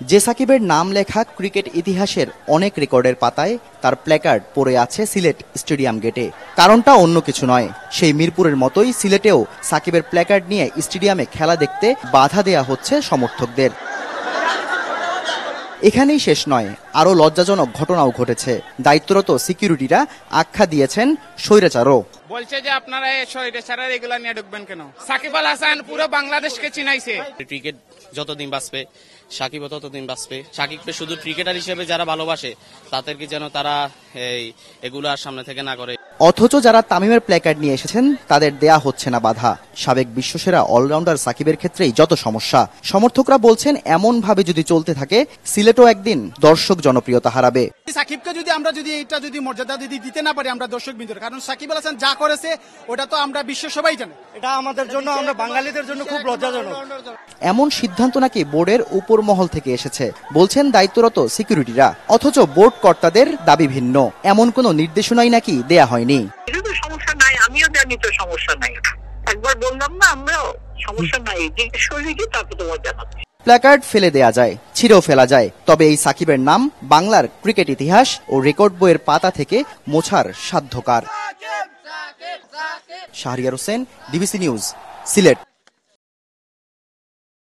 যে সাকিবের নাম লেখা ক্রিকেট ইতিহাসের অনেক রেকর্ডের পাতায় তার প্ল্যাকার্ড পড়ে আছে সিলেট স্টেডিয়াম গেটে। কারণটা অন্য কিছু নয়, সেই মিরপুরের মতোই সিলেটেও সাকিবের প্ল্যাকার্ড নিয়ে স্টেডিয়ামে খেলা দেখতে বাধা দেয়া হচ্ছে সমর্থকদের। এখানেই শেষ নয়, আরও লজ্জাজনক ঘটনাও ঘটেছে। দায়িত্বরত সিকিউরিটিরা আখ্যা দিয়েছেন স্বৈরাচারও। বলছে যে আপনারা স্বৈরাচারের এগুলা নিয়ে ঢুকবেন কেন? সাকিব আল হাসান পুরো বাংলাদেশকে চিনাইছে। ক্রিকেট যতদিন বাঁচবে সাকিবও ততদিন বাঁচবে। সাকিবকে শুধু ক্রিকেটার হিসেবে যারা ভালোবাসে তাদেরকে যেন তারা এগুলো আর সামনে থেকে না করে। অথচ যারা তামিমের প্ল্যাকার্ড নিয়ে এসেছেন তাদের দেয়া হচ্ছে না বাধা। সাবেক বিশ্বসেরা অলরাউন্ডার সাকিবের ক্ষেত্রেই যত সমস্যা। সমর্থকরা বলছেন এমন ভাবে যদি চলতে থাকে সিলেটও একদিন দর্শক জনপ্রিয়তা হারাবে। সাকিবকে আমরা যদি মর্যাদা দিতে না পারি আমরা দর্শক বিন্দুর, কারণ সাকিব আল হাসান যা করেছে ওটা তো আমরা বিশ্ব সবাই জানে। এটা আমাদের জন্য, আমরা বাঙালিদের জন্য খুব লজ্জাজনক। এমন সিদ্ধান্ত নাকি বোর্ডের উপর মহল থেকে এসেছে, বলছেন দায়িত্বরত সিকিউরিটিরা। অথচ বোর্ড কর্তাদের দাবি ভিন্ন। এমন কোনো নির্দেশনাই নাকি দেয়া হয়নি। সমস্যা নাই, আমিও জানি তো সমস্যা নাই। একবার বললাম না, আমরাও সমস্যা নাই, জিজ্ঞেস করে কি তারপর তোমার জানাচ্ছি। প্ল্যাকার্ড ফেলে দেয়া যায়, ছিঁড়েও ফেলা যায়, তবে এই সাকিবের নাম বাংলার ক্রিকেট ইতিহাস ও রেকর্ড বইয়ের পাতা থেকে মোছার সাধ্যকার। Shahriar Hossain, DBC news, Sylhet.